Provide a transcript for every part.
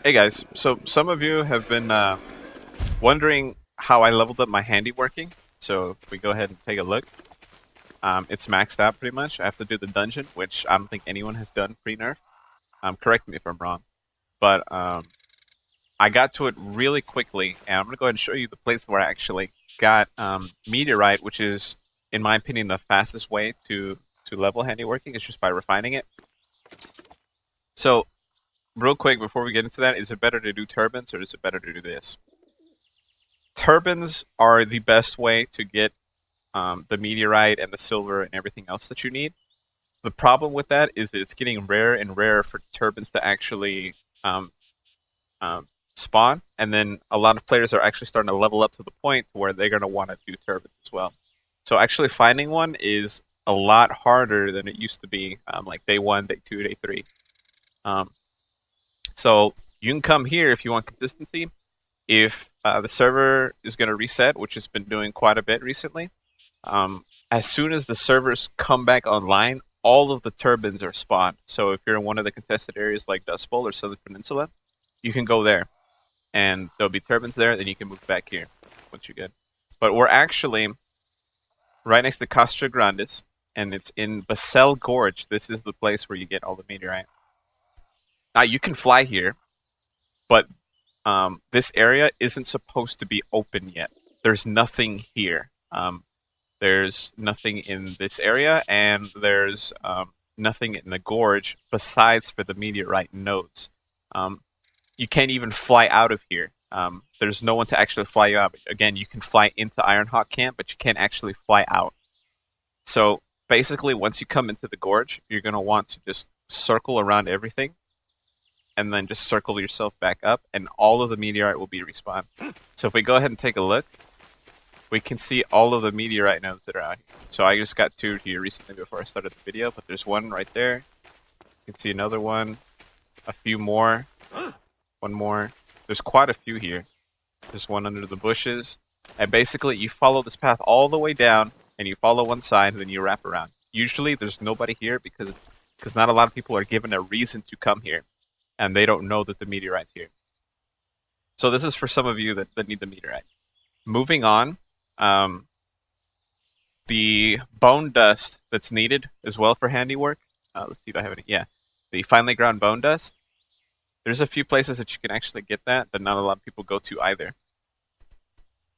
Hey guys, so some of you have been wondering how I leveled up my handiworking. So if we go ahead and take a look, it's maxed out pretty much. I have to do the dungeon, which I don't think anyone has done pre-nerf. Correct me if I'm wrong, but I got to it really quickly, and I'm gonna go ahead and show you the place where I actually got Meteorite, which is, in my opinion, the fastest way to level handiworking. It's just by refining it. So real quick before we get into that, is it better to do turbines or is it better to do this? Turbines are the best way to get the meteorite and the silver and everything else that you need. The problem with that is that it's getting rarer and rarer for turbines to actually um, spawn, and then a lot of players are actually starting to level up to the point where they're going to want to do turbines as well. So actually finding one is a lot harder than it used to be, like day one, day two, day three. Um, so you can come here if you want consistency. If the server is going to reset, which has been doing quite a bit recently, as soon as the servers come back online, all of the turbines are spawned. So if you're in one of the contested areas like Dust Bowl or Southern Peninsula, you can go there, and there'll be turbines there. Then you can move back here once you're good. But we're actually right next to Castra Grandes, and it's in Basel Gorge. This is the place where you get all the meteorite. Now you can fly here, but this area isn't supposed to be open yet. There's nothing here. There's nothing in this area, and there's nothing in the gorge besides for the meteorite nodes. You can't even fly out of here. There's no one to actually fly you out. Again, you can fly into Ironhawk Camp, but you can't actually fly out. So basically, once you come into the gorge, you're going to want to just circle around everything, and then just circle yourself back up, and all of the meteorite will be respawned. So if we go ahead and take a look, we can see all of the meteorite nodes that are out here. So I just got two here recently before I started the video, but there's one right there. You can see another one, a few more, one more. There's quite a few here. There's one under the bushes. And basically, you follow this path all the way down, and you follow one side, and then you wrap around. Usually, there's nobody here because not a lot of people are given a reason to come here, and they don't know that the meteorite's here. So this is for some of you that need the meteorite. Moving on, the bone dust that's needed as well for handiwork. Let's see if I have any. Yeah, the finely ground bone dust. There's a few places that you can actually get that, but not a lot of people go to either.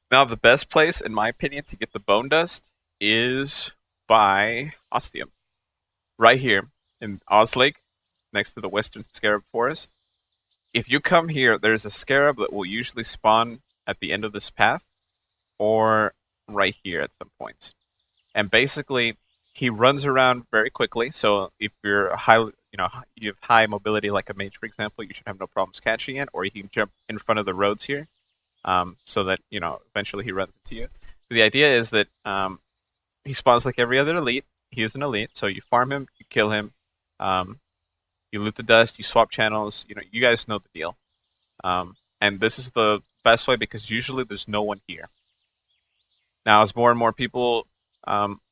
Now, the best place, in my opinion, to get the bone dust is by Ostium. Right here in Oz Lake, next to the Western Scarab Forest. If you come here, there's a scarab that will usually spawn at the end of this path, or right here at some points. And basically, he runs around very quickly. So if you're you have high mobility, like a mage, for example, you should have no problems catching it. Or you can jump in front of the roads here, so that eventually he runs into you. So the idea is that he spawns like every other elite. He is an elite, so you farm him, you kill him. You loot the dust, you swap channels, you guys know the deal. And this is the best way because usually there's no one here. Now, as more and more people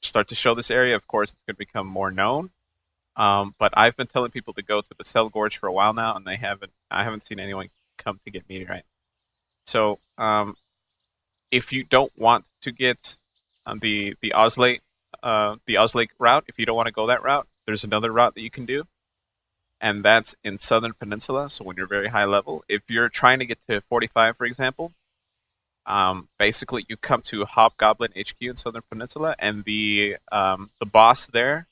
start to show this area, of course, it's going to become more known. But I've been telling people to go to the Cell Gorge for a while now, and I haven't seen anyone come to get meteorite. So, if you don't want to get the Oslake route, if you don't want to go that route, there's another route that you can do. And that's in Southern Peninsula, so when you're very high level. If you're trying to get to 45, for example, basically you come to Hobgoblin HQ in Southern Peninsula, and the boss there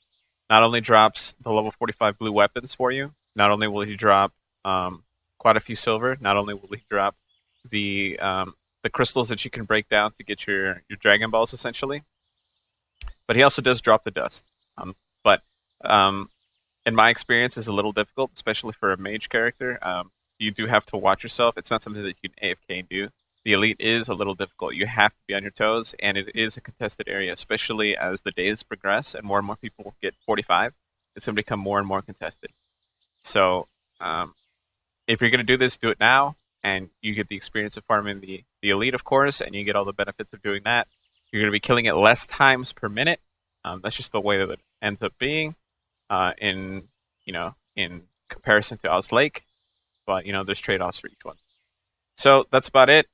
not only drops the level 45 blue weapons for you, not only will he drop quite a few silver, not only will he drop the crystals that you can break down to get your Dragon Balls, essentially, but he also does drop the dust. But in my experience, is a little difficult, especially for a mage character. You do have to watch yourself. It's not something that you can AFK and do. The elite is a little difficult. You have to be on your toes, and it is a contested area, especially as the days progress and more people get 45. It's going to become more and more contested. So if you're going to do this, do it now, and you get the experience of farming the elite, of course, and you get all the benefits of doing that. You're going to be killing it less times per minute. That's just the way that it ends up being in comparison to Oz Lake. but you know, there's trade-offs for each one. So that's about it.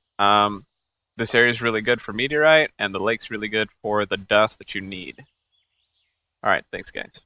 This area is really good for meteorite, and the lake's really good for the dust that you need. All right, thanks, guys.